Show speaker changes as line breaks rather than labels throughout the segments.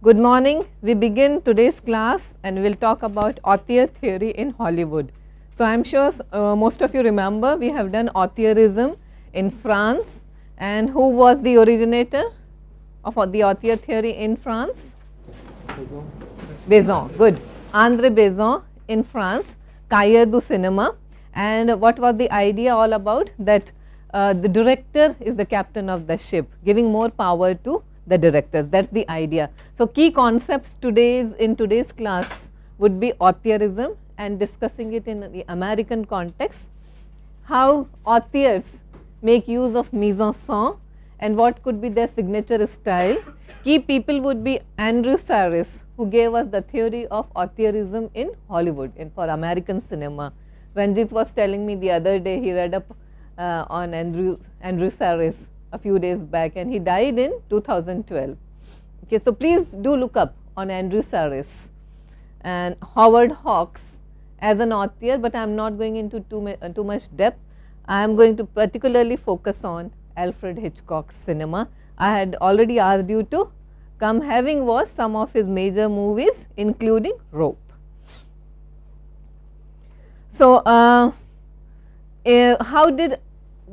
Good morning. We begin today's class and we will talk about auteur theory in Hollywood. So, I am sure most of you remember we have done auteurism in France, and who was the originator of the auteur theory in France? Besson. Good. André Besson in France, Cahiers du Cinéma. And what was the idea all about? That the director is the captain of the ship, giving more power to the directors. That is the idea. So, key concepts in today's class would be auteurism and discussing it in the American context, how auteurs make use of mise-en-scène and what could be their signature style. Key people would be Andrew Sarris, who gave us the theory of auteurism in Hollywood for American cinema. Ranjit was telling me the other day he read up on Andrew Sarris a few days back, and he died in 2012. Okay, so please do look up on Andrew Sarris and Howard Hawks as an author, but I am not going into too much depth. I am going to particularly focus on Alfred Hitchcock's cinema. I had already asked you to come having watched some of his major movies, including Rope. So, how did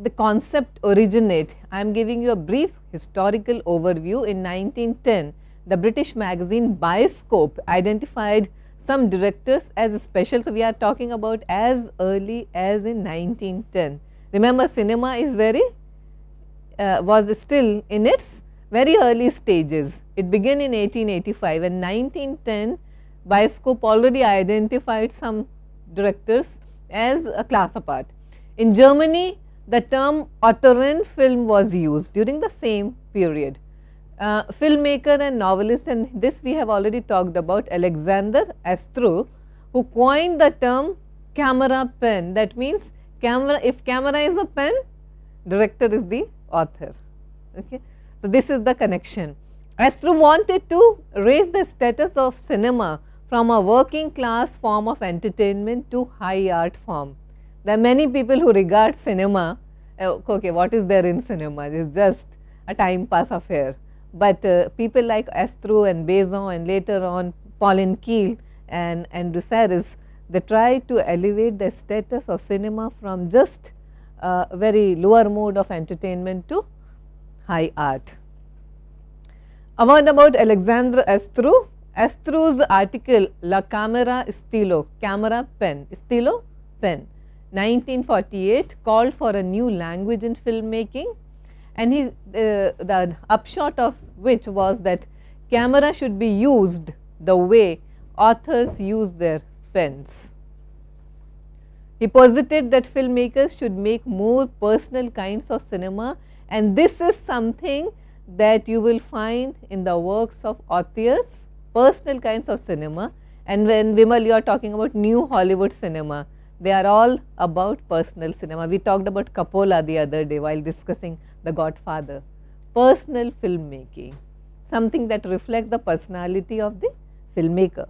the concept originate? I am giving you a brief historical overview. In 1910, the British magazine Bioscope identified some directors as special. So, we are talking about as early as in 1910. Remember, cinema is was still in its very early stages. It began in 1885, and 1910 Bioscope already identified some directors as a class apart. In Germany, the term Auteur film was used during the same period. Filmmaker and novelist, and this we have already talked about, Alexander Astreux, who coined the term camera pen. That means if camera is a pen, director is the author. Okay. So, this is the connection. Astreux wanted to raise the status of cinema from a working class form of entertainment to high art form. There are many people who regard cinema, okay, what is there in cinema? It is just a time pass affair. But people like Astreux and Besson and later on Pauline Kael and Andrew Sarris, they try to elevate the status of cinema from just a very lower mode of entertainment to high art. A word about Alexandre Astreux. Astreux's article La Camera Stylo, camera pen, stylo pen, 1948, called for a new language in filmmaking, and the upshot of which was that camera should be used the way authors use their pens. He posited that filmmakers should make more personal kinds of cinema, and this is something that you will find in the works of authors, personal kinds of cinema. And when Vimal, you are talking about new Hollywood cinema, they are all about personal cinema. We talked about Coppola the other day while discussing The Godfather. Personal filmmaking, something that reflects the personality of the filmmaker.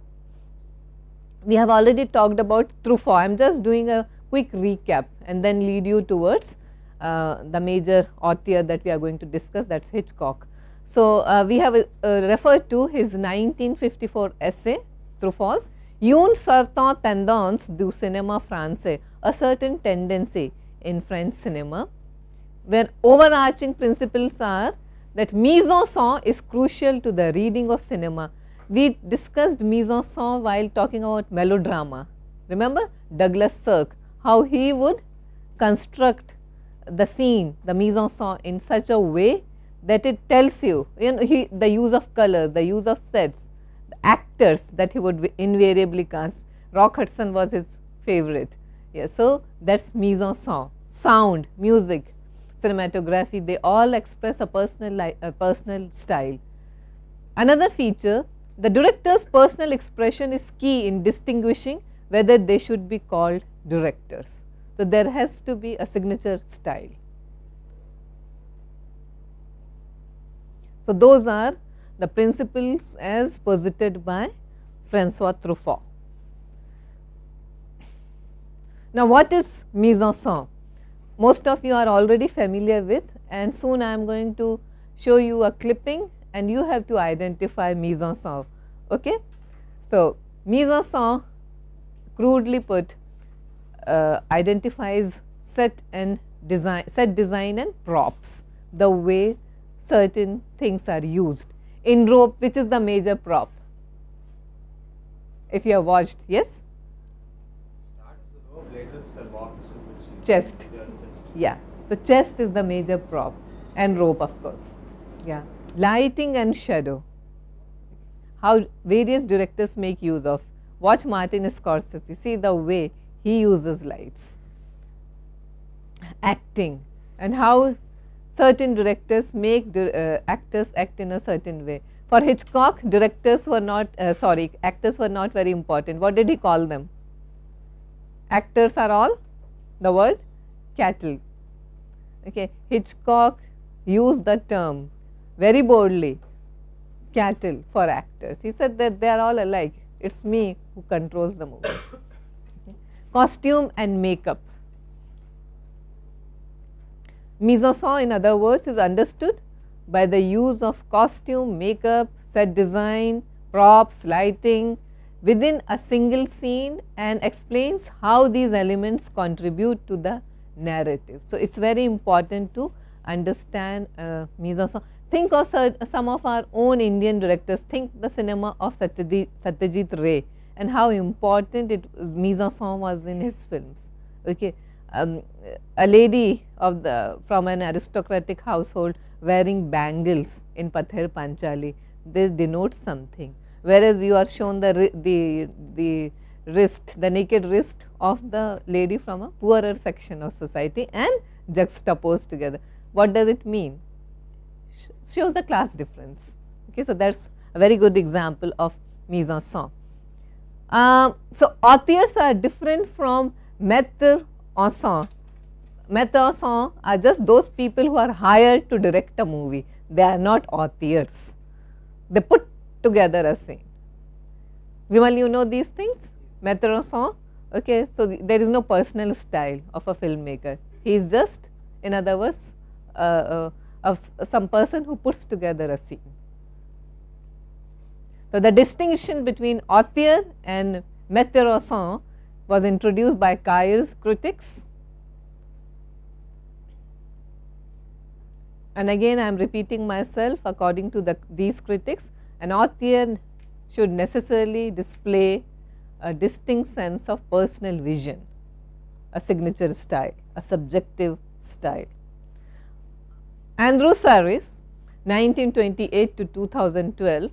We have already talked about Truffaut. I am just doing a quick recap and then lead you towards the major author that we are going to discuss, that is Hitchcock. So, we have referred to his 1954 essay, Truffaut's Une certaine tendance du cinéma français, a certain tendency in French cinema, where overarching principles are that mise-en-scène is crucial to the reading of cinema. We discussed mise-en-scène while talking about melodrama. Remember Douglas Sirk, how he would construct the scene, the mise-en-scène in such a way that it tells you, the use of color, the use of sets, the actors that he would invariably cast. Rock Hudson was his favorite. Yeah, so, that is mise-en-scène. Sound, music, cinematography, they all express a personal style. Another feature, the director's personal expression is key in distinguishing whether they should be called directors. So, there has to be a signature style. So, those are the principles as posited by Francois Truffaut. Now, what is mise-en-scène? Most of you are already familiar with, and soon I am going to show you a clipping and you have to identify mise-en-scène. Okay? So, mise-en-scène, crudely put, identifies set design and props, the way certain things are used. In rope, which is the major prop? If you have watched, yes?
Start of the rope, later it's the box in which you
Chest.
Yeah, chest.
Yeah. So, chest is the major prop, and rope, of course. Yeah. Lighting and shadow. How various directors make use of. Watch Martin Scorsese, see the way he uses lights. Acting, and how certain directors make actors act in a certain way. For Hitchcock, actors were not very important. What did he call them? Actors are all the word cattle. Okay. Hitchcock used the term very boldly, cattle, for actors. He said that they are all alike. It's me who controls the movie. Okay. Costume and makeup. Mise-en-scène, in other words, is understood by the use of costume, makeup, set design, props, lighting within a single scene, and explains how these elements contribute to the narrative. So, it is very important to understand mise-en-scène. Think of some of our own Indian directors. Think the cinema of Satyajit Ray and how important mise-en-scène was in his films. Okay. A lady from an aristocratic household wearing bangles in Pather Panchali, this denotes something. Whereas you are shown the wrist, the naked wrist of the lady from a poorer section of society and juxtaposed together. What does it mean? Shows the class difference. Okay, so that's a very good example of mise-en-scène. So authors are different from metteur-en-scène. Metteur-en-scène are just those people who are hired to direct a movie. They are not authors. They put together a scene. Vimal, you know these things? Metteur-en-scène. Okay, so there is no personal style of a filmmaker. He is just, in other words, some person who puts together a scene. So the distinction between auteur and metteur-en-scène was introduced by Caire's critics. And again I am repeating myself, according to these critics, an auteur should necessarily display a distinct sense of personal vision, a signature style, a subjective style. Andrew Sarris, 1928 to 2012,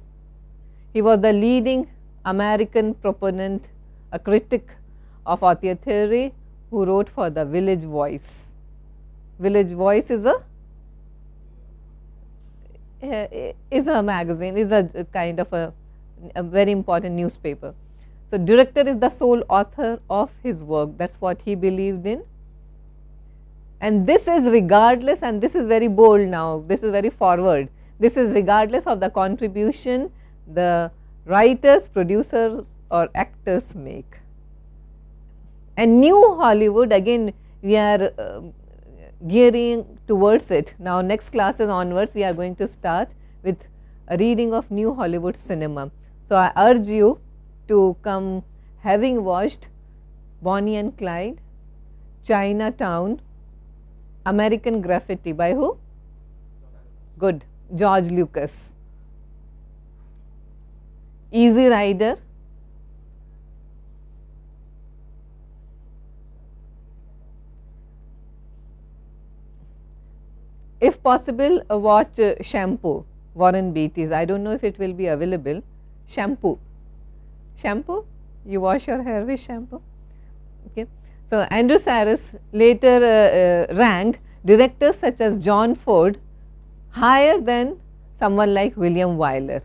he was the leading American proponent, a critic of auteur theory, who wrote for the Village Voice. Village Voice is a magazine, is a kind of a very important newspaper. So, director is the sole author of his work, that is what he believed in. And this is regardless, and this is very bold now, this is very forward, this is regardless of the contribution the writers, producers or actors make. And new Hollywood, again we are gearing towards it. Now next classes onwards we are going to start with a reading of new Hollywood cinema. So I urge you to come having watched Bonnie and Clyde, Chinatown, American Graffiti by who? Good, George Lucas. Easy Rider, if possible watch Shampoo, Warren Beatty's. I do not know if it will be available. Shampoo, you wash your hair with shampoo. Okay. So, Andrew Sarris later ranked directors such as John Ford higher than someone like William Wyler.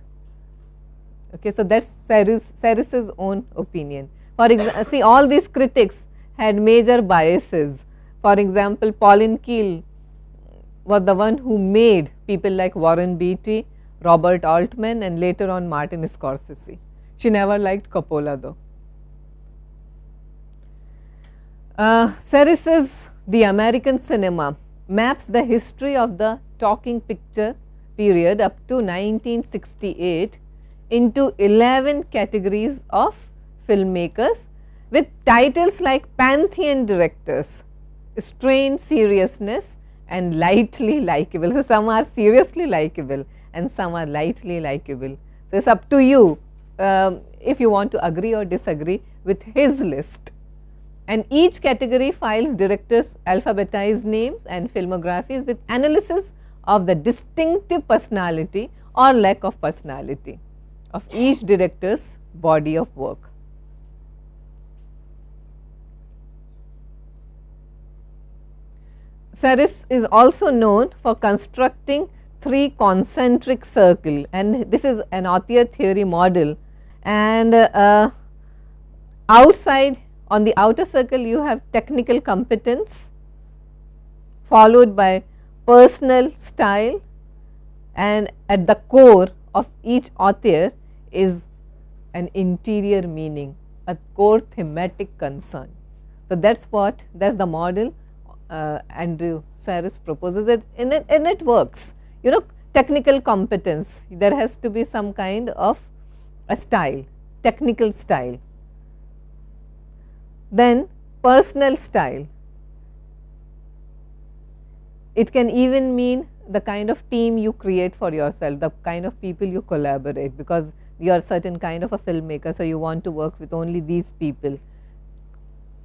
Okay, so that is Sarris's own opinion. For example, see, all these critics had major biases. For example, Pauline Kael was the one who made people like Warren Beatty, Robert Altman and later on Martin Scorsese. She never liked Coppola though. Sarris's The American Cinema maps the history of the talking picture period up to 1968 into 11 categories of filmmakers with titles like Pantheon directors, strained seriousness and lightly likable. So, some are seriously likable and some are lightly likable. So, it is up to you if you want to agree or disagree with his list. And each category files directors' alphabetized names and filmographies with analysis of the distinctive personality or lack of personality of each director's body of work. Saris is also known for constructing 3 concentric circle, and this is an auteur theory model, and outside on the outer circle you have technical competence followed by personal style, and at the core of each author is an interior meaning, a core thematic concern. So, that is the model Andrew Saris proposes it, and it works. You know, technical competence, there has to be some kind of a style, technical style. Then personal style, it can even mean the kind of team you create for yourself, the kind of people you collaborate, because you are certain kind of a filmmaker. So, you want to work with only these people.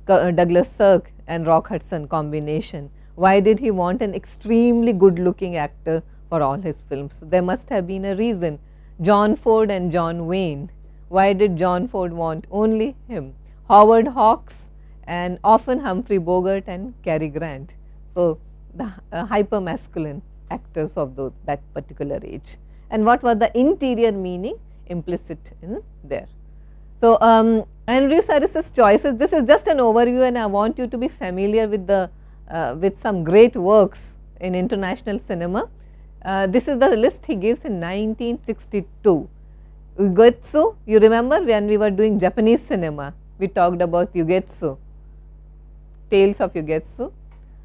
Douglas Sirk and Rock Hudson combination. Why did he want an extremely good looking actor for all his films? There must have been a reason. John Ford and John Wayne. Why did John Ford want only him? Howard Hawks and often Humphrey Bogart and Cary Grant. So, the hyper masculine actors of that particular age. And what was the interior meaning implicit in there? So, Andrew Saris's choices, this is just an overview, and I want you to be familiar with the with some great works in international cinema. This is the list he gives in 1962. Ugetsu, you remember when we were doing Japanese cinema, we talked about Ugetsu, Tales of Ugetsu.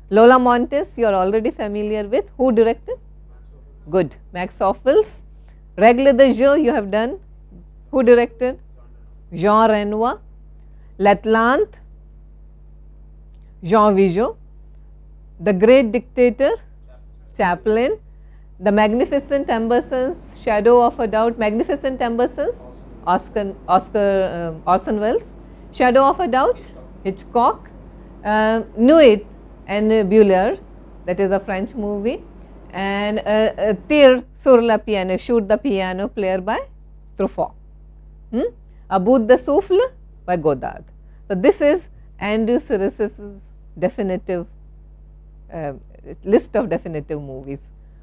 Lola Montes, you are already familiar with. Who directed? Good, Max Ophuls. Règle de jeu, you have done. Who directed? Jean Renoir. L'Atlante, Jean Vigo. The Great Dictator, Chaplin. The Magnificent Ambersons, Shadow of a Doubt. Magnificent Ambersons, Orson Welles. Shadow of a Doubt, Hitchcock. Nuit and Bueller, that is a French movie, and Tir sur la piano, Shoot the Piano Player by Truffaut. A Bout de Souffle by Godard. So, this is Andrew Saris's definitive list of definitive movies,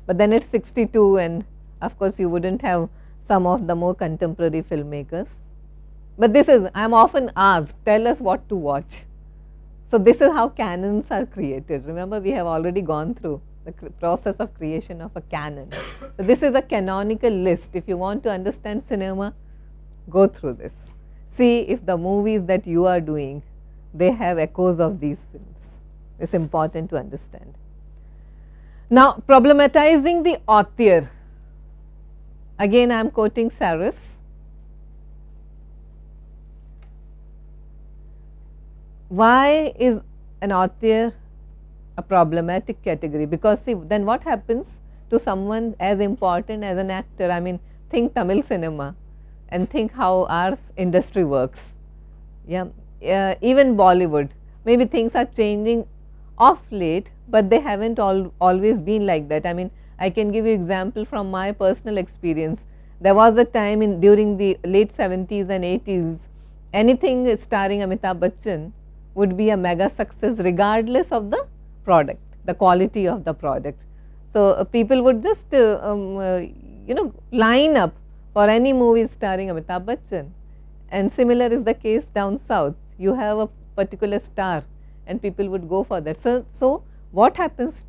but then it is 62, and of course, you would not have some of the more contemporary filmmakers. But this is, I am often asked, tell us what to watch. So, this is how canons are created. Remember, we have already gone through the process of creation of a canon. So, this is a canonical list. If you want to understand cinema, go through this. See if the movies that you are doing, they have echoes of these films. It is important to understand. Now, problematizing the auteur. Again, I am quoting Saris. Why is an auteur a problematic category? Because see, then what happens to someone as important as an actor? I mean, think Tamil cinema and think how our industry works. Yeah, even Bollywood, maybe things are changing of late, but they haven't always been like that. I mean, I can give you example from my personal experience. There was a time during the late 70s and 80s, anything starring Amitabh Bachchan would be a mega success regardless of the product, the quality of the product. So, people would just line up for any movie starring Amitabh Bachchan, and similar is the case down south. You have a particular star and people would go for that. So, what happens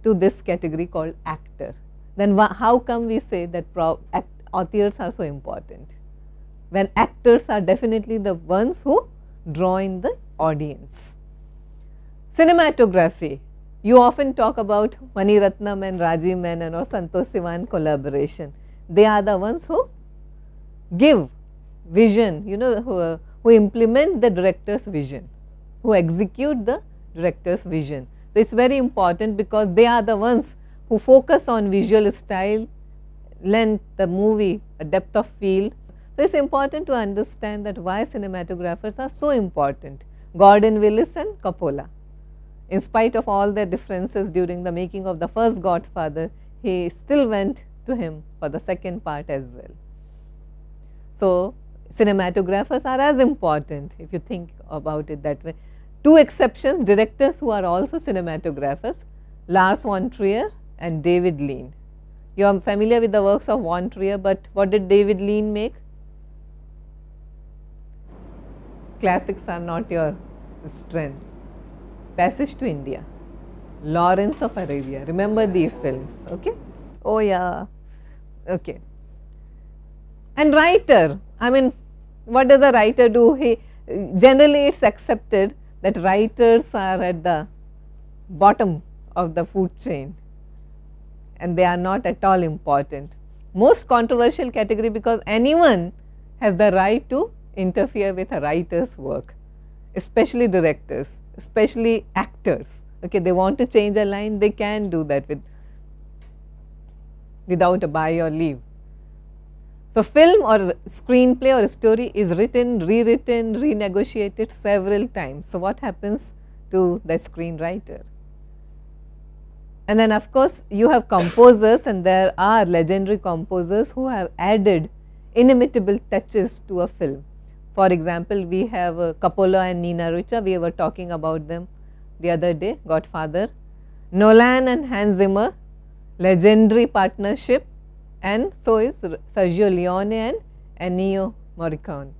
to this category called actor? Then how come we say that authors are so important, when actors are definitely the ones who draw in the audience? Cinematography, You often talk about Mani Ratnam and Rajiv Menon or Santosh Sivan collaboration. They are the ones who give vision, who implement the director's vision, who execute the director's vision. So, it is very important because they are the ones who focus on visual style, length, the movie, a depth of field. So, it is important to understand that why cinematographers are so important. Gordon Willis and Coppola, in spite of all their differences during the making of the first Godfather, he still went to him for the second part as well. So, cinematographers are as important if you think about it that way. Two exceptions, directors who are also cinematographers, Lars von Trier and David Lean. You are familiar with the works of von Trier, but what did David Lean make? Classics are not your strength. Passage to India, Lawrence of Arabia, remember these films, okay? Oh yeah, okay. And writer, I mean, what does a writer do? Generally it is accepted that writers are at the bottom of the food chain and they are not at all important. Most controversial category because anyone has the right to interfere with a writer's work, especially directors, especially actors. Okay, they want to change a line, they can do that without a by your leave. So, film or screenplay or a story is written, rewritten, renegotiated several times. So, what happens to the screenwriter? And then of course, you have composers, and there are legendary composers who have added inimitable touches to a film. For example, we have Coppola and Nina Ricci, we were talking about them the other day, Godfather. Nolan and Hans Zimmer, legendary partnership, and so is Sergio Leone and Ennio Morricone.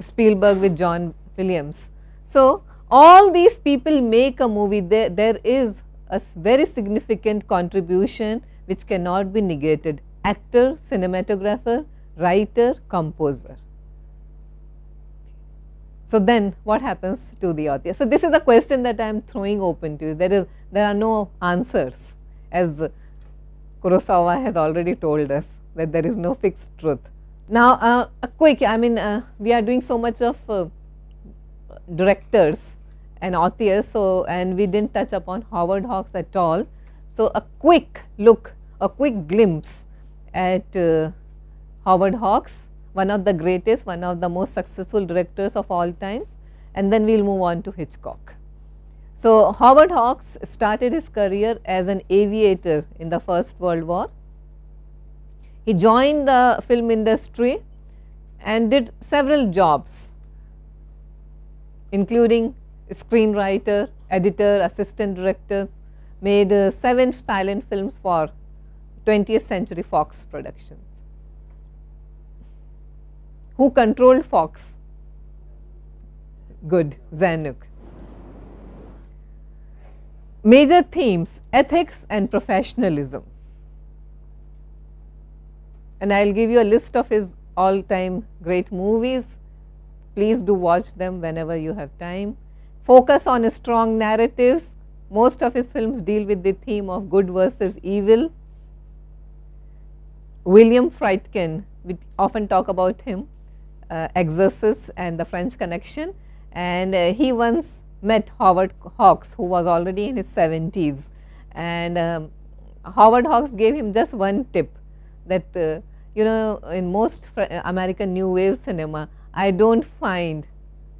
Spielberg with John Williams. So, all these people make a movie, there is a very significant contribution which cannot be negated, actor, cinematographer, writer, composer. So, then what happens to the author? So, this is a question that I am throwing open to you. There are no answers, as Kurosawa has already told us that there is no fixed truth. Now, a quick, I mean, we are doing so much of directors and authors, so and we didn't touch upon Howard Hawks at all. So, a quick look, a quick glimpse at Howard Hawks, one of the greatest, one of the most successful directors of all times, and then we will move on to Hitchcock. So, Howard Hawks started his career as an aviator in the First World War. He joined the film industry and did several jobs, including screenwriter, editor, assistant director, made 7 silent films for 20th Century Fox Productions. Who controlled Fox? Good, Zanuck. Major themes, ethics and professionalism. And I will give you a list of his all time great movies. Please do watch them whenever you have time. Focus on strong narratives. Most of his films deal with the theme of good versus evil. William Friedkin, we often talk about him, Exorcist and the French Connection, and he once met Howard Hawks, who was already in his 70s, and Howard Hawks gave him just one tip that in most American New Wave cinema, I don't find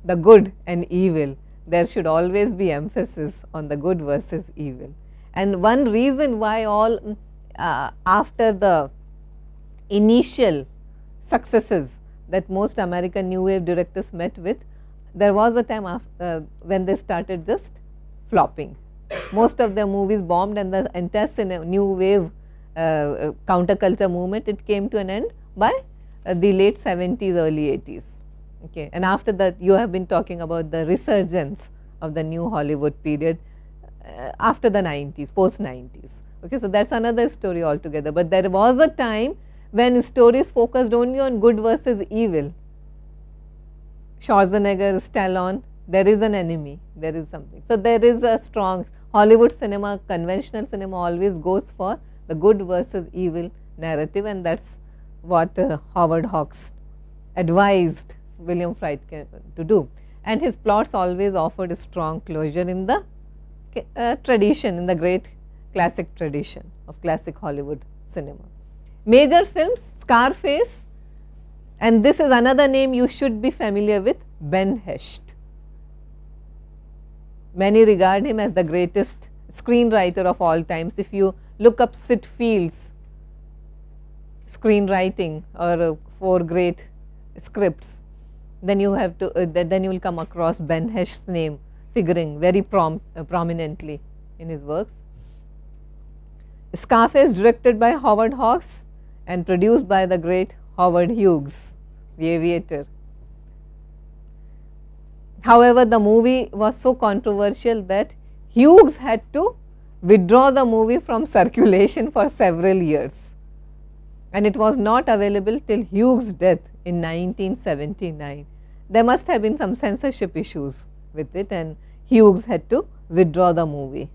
the good and evil. There should always be emphasis on the good versus evil. And one reason why all after the initial successes that most American New Wave directors met with, there was a time after when they started just flopping. Most of their movies bombed, and the entire New Wave counterculture movement, it came to an end by the late 70s, early 80s. Okay. And after that, you have been talking about the resurgence of the new Hollywood period after the 90s, post 90s. Okay. So, that is another story altogether, but there was a time when stories focused only on good versus evil. Schwarzenegger, Stallone, there is an enemy, there is something. So, there is a strong, Hollywood cinema, conventional cinema always goes for the good versus evil narrative, and that is what Howard Hawks advised William Friedkin to do. And his plots always offered a strong closure in the tradition, in the great classic tradition of classic Hollywood cinema. Major films, Scarface, and this is another name you should be familiar with, Ben Hecht. Many regard him as the greatest screenwriter of all times. If you look up Sid Field's screenwriting or 4 great scripts, then you have to then you will come across Ben Hecht's name figuring very prominently in his works. Scarface, directed by Howard Hawks and produced by the great Howard Hughes, the aviator. However, the movie was so controversial that Hughes had to withdraw the movie from circulation for several years, and it was not available till Hughes' death in 1979. There must have been some censorship issues with it, and Hughes had to withdraw the movie.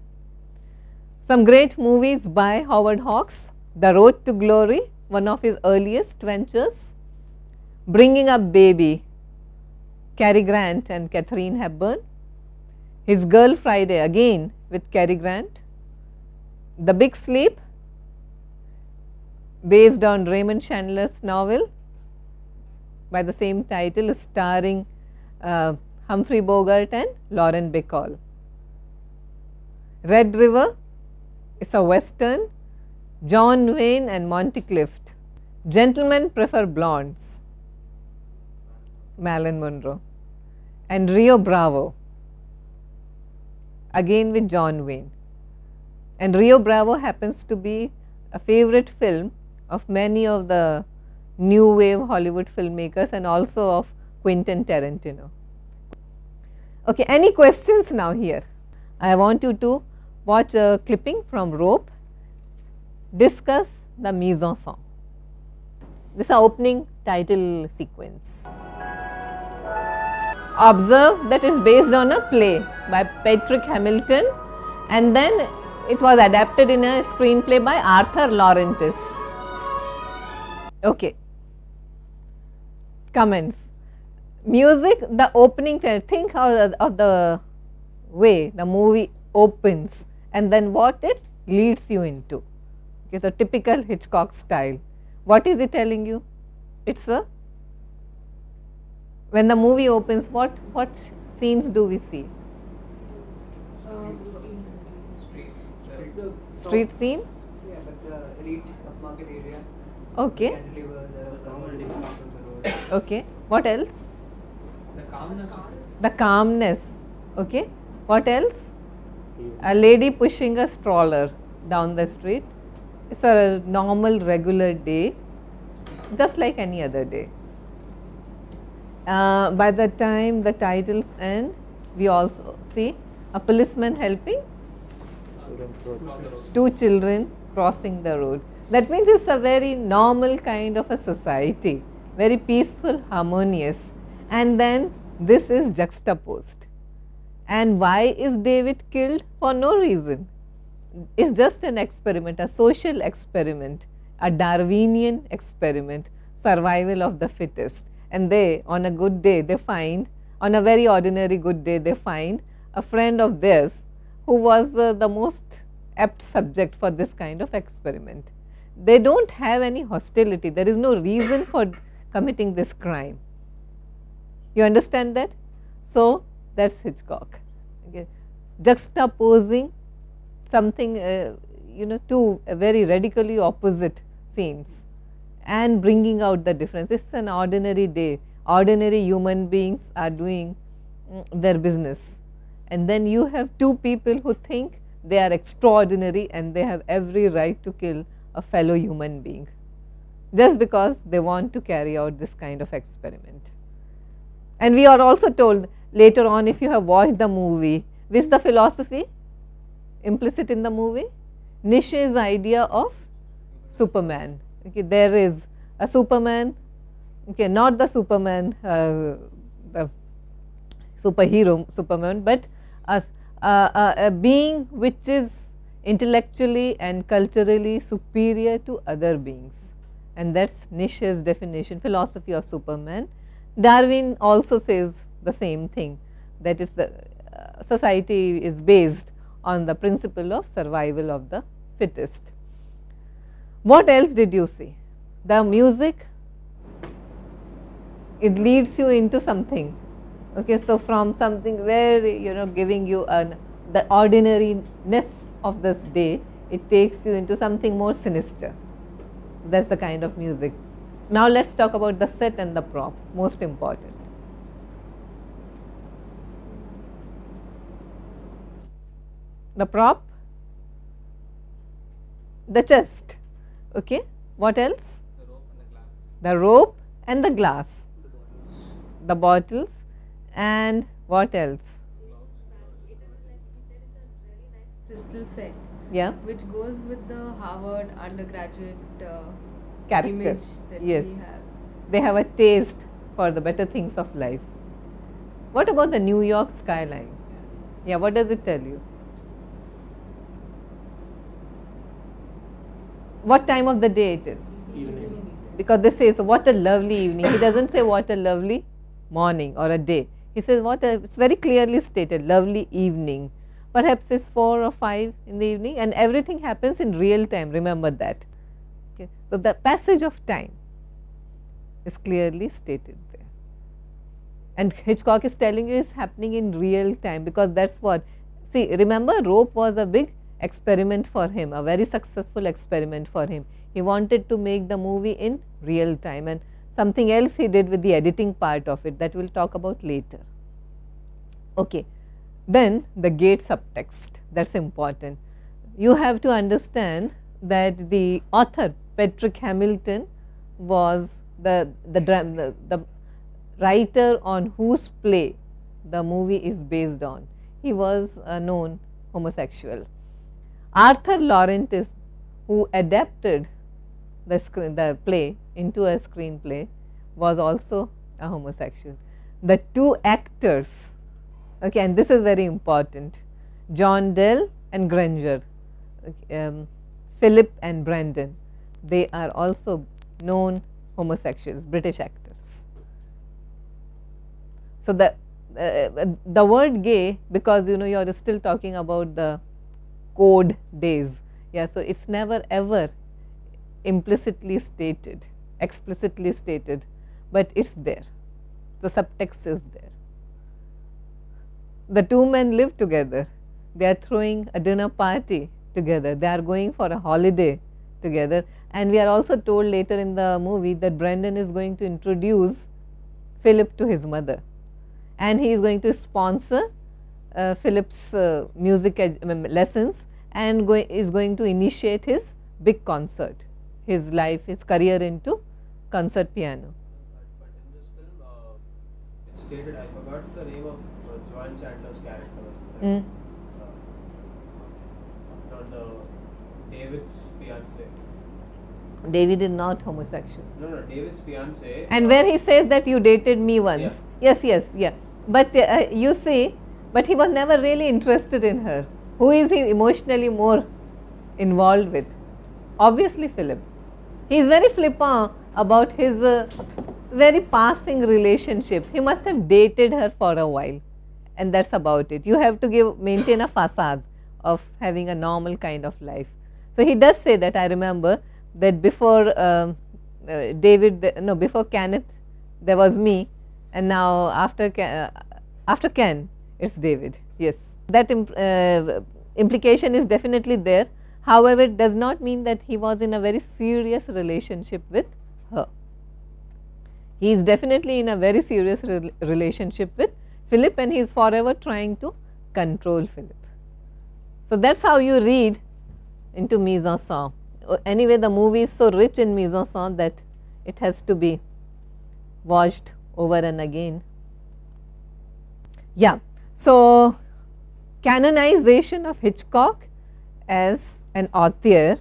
Some great movies by Howard Hawks: The Road to Glory, one of his earliest ventures; Bringing Up Baby, Cary Grant and Katharine Hepburn; His Girl Friday, again with Cary Grant; The Big Sleep, based on Raymond Chandler's novel by the same title, starring Humphrey Bogart and Lauren Bacall; Red River is a western, John Wayne and Monty Clift; Gentlemen Prefer Blondes, Marilyn Monroe; and Rio Bravo, again with John Wayne. And Rio Bravo happens to be a favorite film of many of the new wave Hollywood filmmakers and also of Quentin Tarantino. Okay, any questions now here? I want you to watch a clipping from Rope, discuss the mise en scène. This is the opening title sequence. Observe that it is based on a play by Patrick Hamilton, and then it was adapted in a screenplay by Arthur Lawrence. Okay. Comments. Music, the opening, think of the way the movie opens and then what it leads you into. Okay, so typical Hitchcock style. What is it telling you? It's a, when the movie opens, what scenes do we see? Street scene?
Yeah, but the elite market area.
Okay.
Cantilever, the comedy on the road.
Okay. What else?
The calmness.
The calmness. Okay. What else? A lady pushing a stroller down the street. It's a normal regular day, just like any other day. By the time the titles end, we also see a policeman helping 2 children crossing the road. That means it's a very normal kind of a society, very peaceful, harmonious, and then this is juxtaposed. And why is David killed? For no reason. It's just an experiment, a social experiment, a Darwinian experiment, survival of the fittest. And they, on a good day, they find, on a very ordinary good day, they find a friend of theirs who was the most apt subject for this kind of experiment. They do not have any hostility, there is no reason for committing this crime. You understand that? So, that is Hitchcock, okay. Juxtaposing something two very radically opposite scenes and bringing out the difference. It is an ordinary day, ordinary human beings are doing their business, and then you have 2 people who think they are extraordinary and they have every right to kill a fellow human being just because they want to carry out this kind of experiment. And we are also told later on, if you have watched the movie, which is the philosophy implicit in the movie? Nietzsche's idea of Superman. Okay, there is a Superman, okay, not the Superman, the superhero Superman, but a a being which is intellectually and culturally superior to other beings, and that is Nietzsche's definition, philosophy of Superman. Darwin also says the same thing, that it's the society is based on the principle of survival of the fittest. What else did you see? The music, it leads you into something. Okay, so from something very, giving you the ordinariness of this day, it takes you into something more sinister. That is the kind of music. Now let us talk about the set and the props, most important. The prop, the chest. Okay, what else?
The rope and the glass.
The rope and the glass, the bottles, and what else?
It is like he said, it's a really nice crystal set,
Yeah,
which goes with the Harvard undergraduate
character.
image that
Yes,
we have.
they have a taste for the better things of life. What about the New York skyline? Yeah, what does it tell you? What time of the day it is?
Evening.
Because they say, so what a lovely evening. He doesn't say what a lovely morning or a day. He says it's very clearly stated, lovely evening. Perhaps it's 4 or 5 in the evening, and everything happens in real time, remember that. Okay. So the passage of time is clearly stated there. And Hitchcock is telling you it's happening in real time, because that's what, see, remember, rope was a big experiment for him, a very successful experiment for him. He wanted to make the movie in real time, and something else he did with the editing part of it, that we will talk about later. Okay. Then the gate subtext, that is important. You have to understand that the author Patrick Hamilton was the writer on whose play the movie is based on. He was a known homosexual. Arthur Laurentiis, who adapted the play into a screenplay, was also a homosexual. The two actors, okay, and this is very important, John Dell and Granger, Philip and Brandon, they are also known homosexuals, British actors. So the word gay, because you are still talking about the code days, yeah, so it's never ever implicitly stated, explicitly stated, but it's there, the subtext is there. The two men live together, they are throwing a dinner party together, they are going for a holiday together, and we are also told later in the movie that Brandon is going to introduce Philip to his mother, and he is going to sponsor Philip's music lessons, and is going to initiate his big concert, his life, his career into concert piano.
But in this film, it's stated, I forgot the name of Joan Chandler's character.
Mm.
Not the David's fiance.
David is not homosexual.
No, David's fiance.
And where he says that you dated me once.
Yeah.
Yes, yeah. But you see, but he was never really interested in her. Who is he emotionally more involved with? Obviously Philip. He is very flippant about his very passing relationship. He must have dated her for a while, and that's about it. You have to maintain a facade of having a normal kind of life. So he does say that, I remember that before before Kenneth there was me, and now after Ken it's David. Yes, that implication is definitely there. However, it does not mean that he was in a very serious relationship with her. He is definitely in a very serious relationship with Philip, and he is forever trying to control Philip. So that is how you read into mise-en-scène. Anyway, the movie is so rich in mise-en-scène that it has to be watched over and again. Yeah, so canonization of Hitchcock as an auteur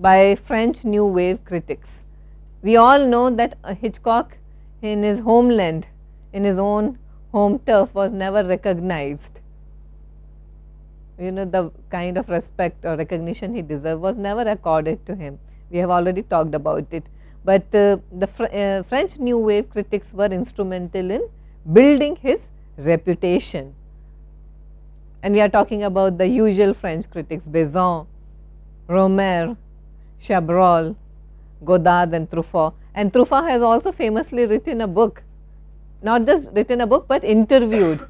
by French New Wave critics. We all know that Hitchcock in his homeland, in his own home turf, was never recognized. the kind of respect or recognition he deserved was never accorded to him. We have already talked about it. But the French New Wave critics were instrumental in building his reputation. And we are talking about the usual French critics, Besant, Romer, Chabrol, Godard and Truffaut. And Truffaut has also famously written a book, not just written a book but interviewed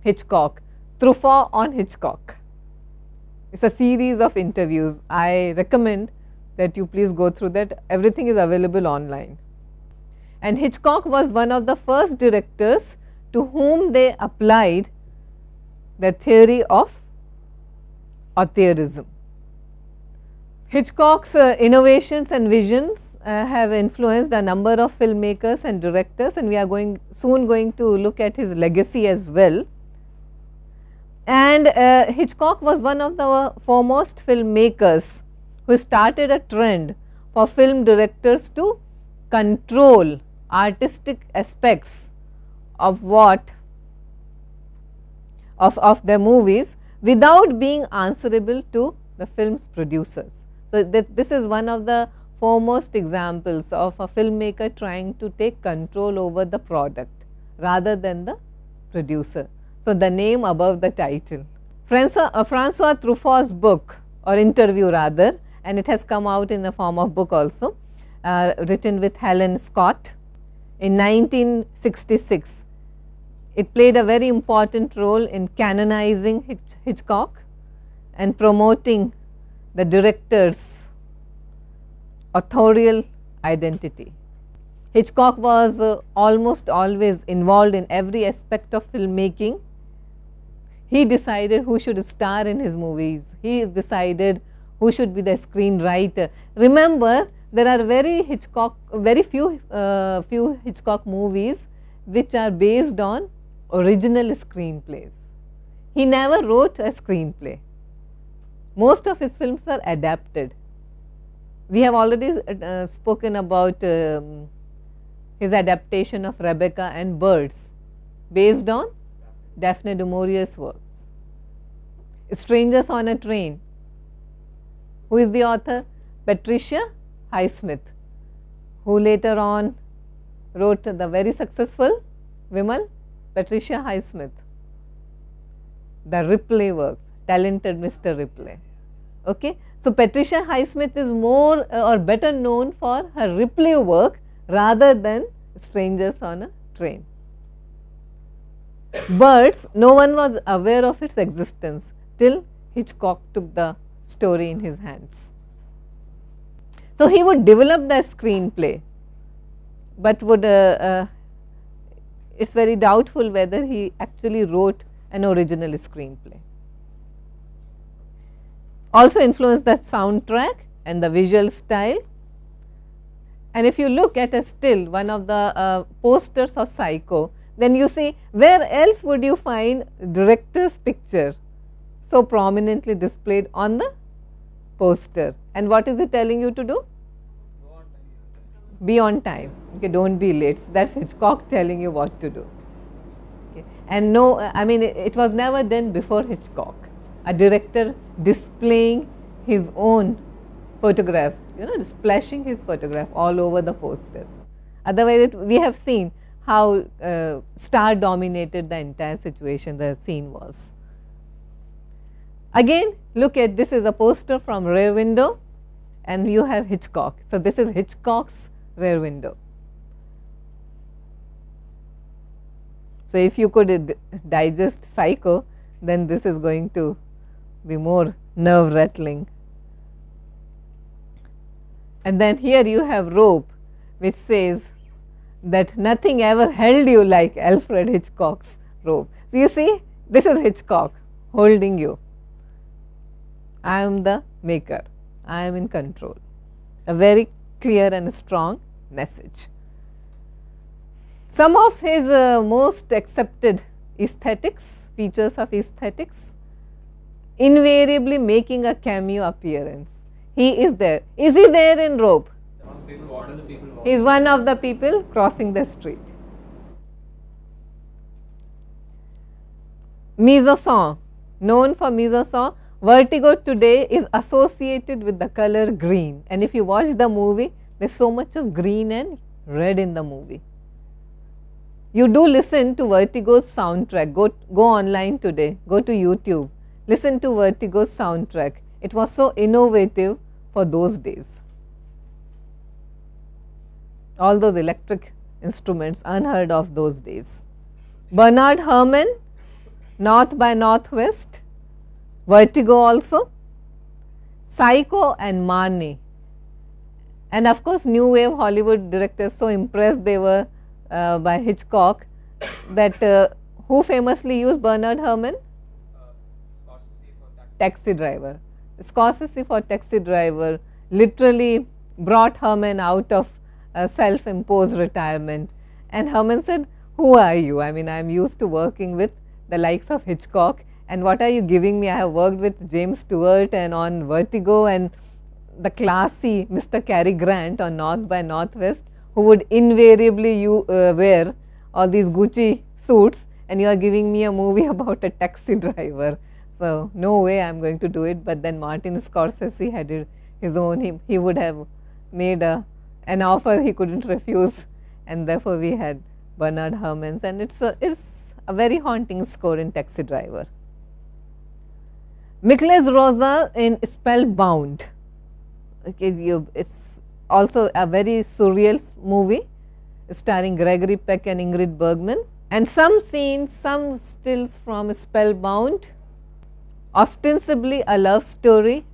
Hitchcock, Truffaut on Hitchcock. It is a series of interviews. I recommend that you please go through that. Everything is available online. And Hitchcock was one of the first directors to whom they applied the theory of auteurism. Hitchcock's innovations and visions have influenced a number of filmmakers and directors, and we are soon going to look at his legacy as well. And Hitchcock was one of the foremost filmmakers who started a trend for film directors to control artistic aspects of their movies without being answerable to the film's producers. So, this is one of the foremost examples of a filmmaker trying to take control over the product rather than the producer. So, the name above the title. Francois Truffaut's book, or interview rather, and it has come out in the form of book also, written with Helen Scott in 1966. It played a very important role in canonizing Hitchcock and promoting the director's authorial identity. Hitchcock was almost always involved in every aspect of filmmaking. He decided who should star in his movies. He decided who should be the screenwriter. Remember, there are very few Hitchcock movies which are based on original screenplays. He never wrote a screenplay. Most of his films are adapted. We have already spoken about his adaptation of Rebecca and Birds, based on Daphne du Maurier's works. Strangers on a Train. Who is the author? Patricia Highsmith, who later on wrote the very successful Vimal, Patricia Highsmith. The Ripley work, Talented Mr. Ripley. Okay. So, Patricia Highsmith is more or better known for her Ripley work rather than Strangers on a Train. Birds, no one was aware of its existence till Hitchcock took the story in his hands. So, he would develop the screenplay, but would it is very doubtful whether he actually wrote an original screenplay. Also influenced the soundtrack and the visual style. And if you look at a still one of the posters of Psycho, then you see where else would you find director's picture so prominently displayed on the poster. And what is it telling you to do? Be on time. Okay, don't be late. That's Hitchcock telling you what to do. Okay. And no, I mean it was never done before Hitchcock. A director displaying his own photograph, splashing his photograph all over the posters. Otherwise, we have seen how star dominated the entire situation, the scene was. Again, look at this is a poster from Rear Window, and you have Hitchcock. So, this is Hitchcock's Rear Window. So, if you could digest Psycho, then this is going to be more nerve rattling. And then here you have Rope, which says that nothing ever held you like Alfred Hitchcock's rope. So, you see, this is Hitchcock holding you. I am the maker, I am in control. A very clear and strong message. Some of his most accepted aesthetics, features of aesthetics, invariably making a cameo appearance. He is there. Is he there in Rope? He is one of the people crossing the street. Mise en scène, known for mise-en-scène. Vertigo today is associated with the color green, and if you watch the movie, there is so much of green and red in the movie. You do listen to Vertigo's soundtrack. Go online today, go to YouTube, listen to Vertigo's soundtrack. It was so innovative for those days. All those electric instruments, unheard of those days. Bernard Herrmann, North by Northwest, Vertigo also, Psycho and Marnie. And of course, new wave Hollywood directors, so impressed they were by Hitchcock, that who famously used Bernard Herrmann?
Scorsese for
Taxi Driver. Scorsese for Taxi Driver literally brought Herrmann out of self-imposed retirement, and Herrmann said, who are you? I mean, I am used to working with the likes of Hitchcock, and what are you giving me? I have worked with James Stewart and on Vertigo, and the classy Mr. Cary Grant on North by Northwest, who would invariably wear all these Gucci suits, and you are giving me a movie about a taxi driver. So, no way I am going to do it, but then Martin Scorsese had his own, he would have made an offer he couldn't refuse, and therefore we had Bernard Herrmann's, and it's a very haunting score in Taxi Driver. Miklas Rosa in Spellbound. Okay, it's also a very surreal movie starring Gregory Peck and Ingrid Bergman, and some scenes, some stills from Spellbound, ostensibly a love story,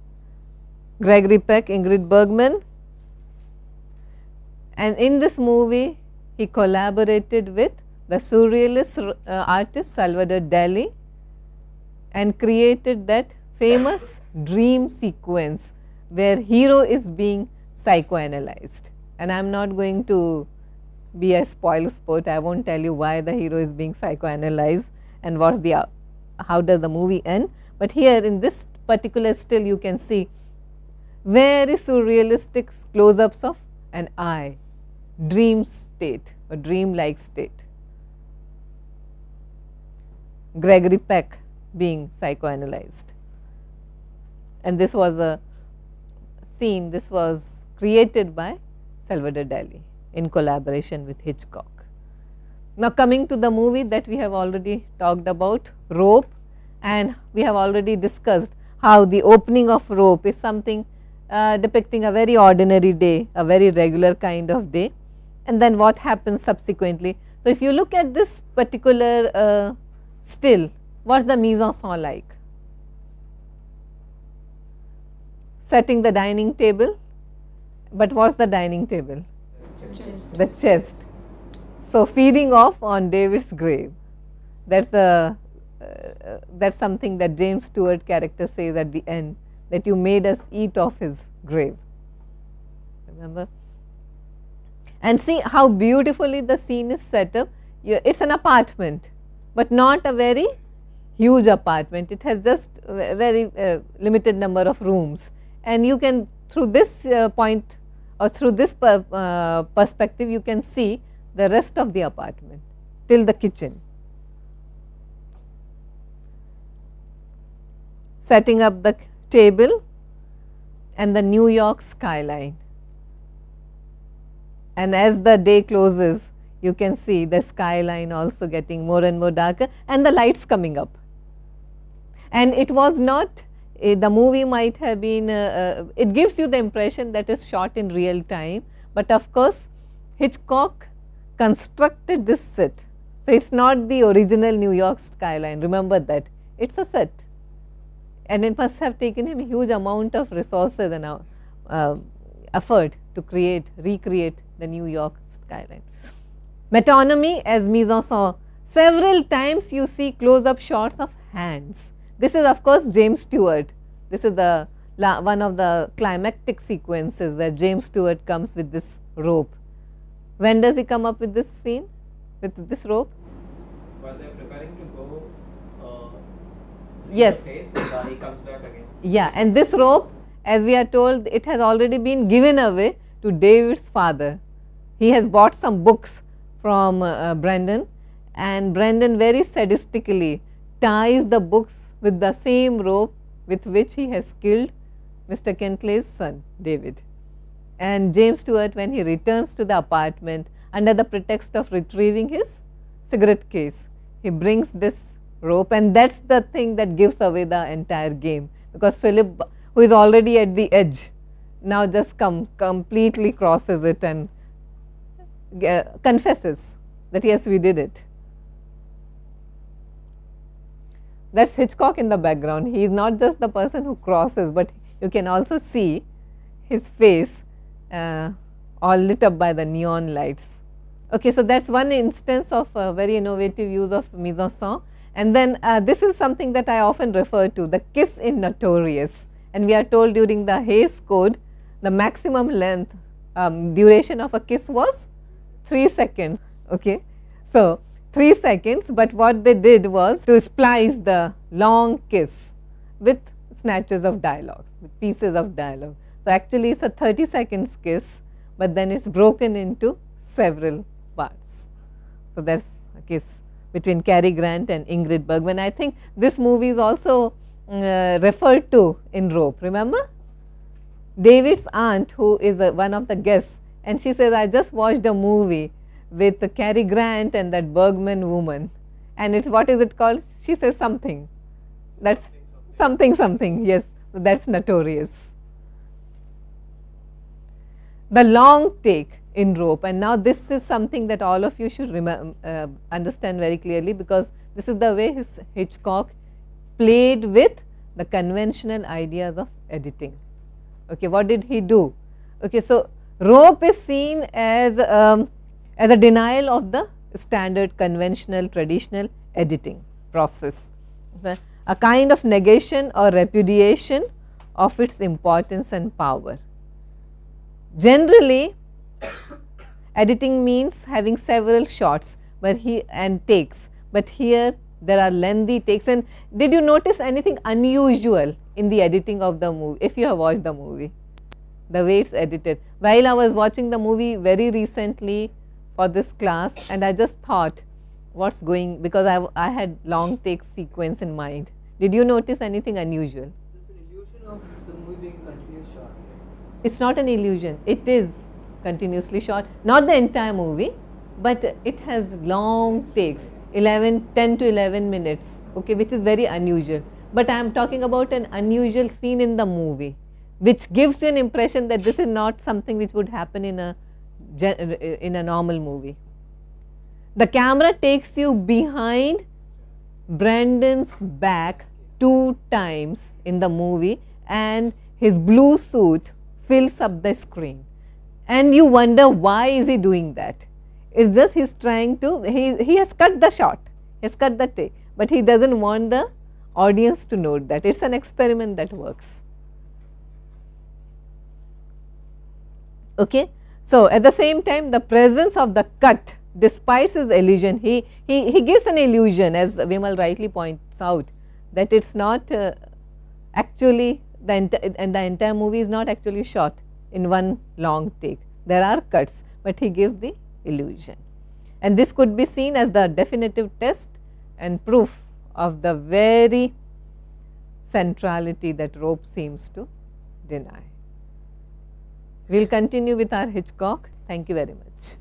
Gregory Peck, Ingrid Bergman, and in this movie he collaborated with the surrealist artist Salvador Dali and created that famous dream sequence where hero is being psychoanalyzed. And I am not going to be a spoil sport, I will not tell you why the hero is being psychoanalyzed and what's the how does the movie end, but here in this particular still you can see very surrealistic close-ups of an eye, dream state or dream-like state. Gregory Peck being psychoanalyzed, and this was a scene, this was created by Salvador Dali in collaboration with Hitchcock. Now coming to the movie that we have already talked about, Rope, and we have already discussed how the opening of Rope is something depicting a very ordinary day, a very regular kind of day, and then what happens subsequently. So if you look at this particular still, what's the mise-en-scène like? Setting the dining table, but what's the dining table? The chest. So feeding off on David's grave. That's something that James Stewart character says at the end, that you made us eat off his grave. Remember? And see how beautifully the scene is set up. It's an apartment, but not a very huge apartment. It has just a very limited number of rooms, and you can, through this point or through this perspective, you can see the rest of the apartment till the kitchen. Setting up the table and the New York skyline, and as the day closes you can see the skyline also getting more and more darker and the lights coming up. And it was not, the movie might have been, it gives you the impression that is shot in real time, but of course Hitchcock constructed this set. So, it is not the original New York skyline, remember that, it is a set, and it must have taken him a huge amount of resources and effort to recreate the New York skyline. Metonymy as mise-en-scène, several times you see close-up shots of hands. This is of course James Stewart, this is the one of the climactic sequences where James Stewart comes with this rope. When does he come up with this scene, with this rope?
While they are preparing to go
yes,
place, and he comes back again.
Yeah, and this rope, as we are told, it has already been given away to David's father. He has bought some books from Brendan, and Brendan very sadistically ties the books with the same rope with which he has killed Mr. Kentley's son, David. And James Stewart, when he returns to the apartment under the pretext of retrieving his cigarette case, he brings this rope, and that's the thing that gives away the entire game, because Philip, who is already at the edge, now just completely crosses it and confesses that yes, we did it. That's Hitchcock in the background. He is not just the person who crosses, but you can also see his face all lit up by the neon lights. Okay, so that's one instance of very innovative use of mise en scène. And then this is something that I often refer to, the kiss in Notorious. And we are told during the Hays Code, the maximum length duration of a kiss was 3 seconds. Okay, so 3 seconds, but what they did was to splice the long kiss with snatches of dialogue, with pieces of dialogue. So actually it's a 30 seconds kiss, but then it's broken into several parts. So that's a kiss between Cary Grant and Ingrid Bergman. I think this movie is also referred to in Rope, remember? David's aunt, who is one of the guests, and she says, I just watched a movie with Cary Grant and that Bergman woman, and it's, what is it called? She says something, that's something, yes, that's Notorious. The long take in Rope, and now this is something that all of you should understand very clearly, because this is the way Hitchcock played with the conventional ideas of editing. Okay, what did he do? Okay, so Rope is seen as a denial of the standard conventional traditional editing process, a kind of negation or repudiation of its importance and power. Generally, editing means having several shots and takes, but here there are lengthy takes. And did you notice anything unusual in the editing of the movie, if you have watched the movie, the way it's edited? While I was watching the movie very recently for this class, and I just thought what's going, because I had long take sequence in mind. Did you notice anything unusual?
There's an illusion of the movie being continuous shot.
It's not an illusion, it is continuously shot, not the entire movie, but it has long takes, 10 to 11 minutes, okay, which is very unusual. But I am talking about an unusual scene in the movie, which gives you an impression that this is not something which would happen in a normal movie. The camera takes you behind Brendan's back 2 times in the movie, and his blue suit fills up the screen, and you wonder why is he doing that. It's just he's trying to, he has cut the shot, he has cut the take, but he doesn't want the audience to note that. It's an experiment that works. Okay, so at the same time, the presence of the cut, despite his illusion, he gives an illusion, as Vimal rightly points out, that it's not actually the entire movie is not actually shot in one long take. There are cuts, but he gives the illusion, and this could be seen as the definitive test and proof of the very centrality that Rope seems to deny. We will continue with our Hitchcock. Thank you very much.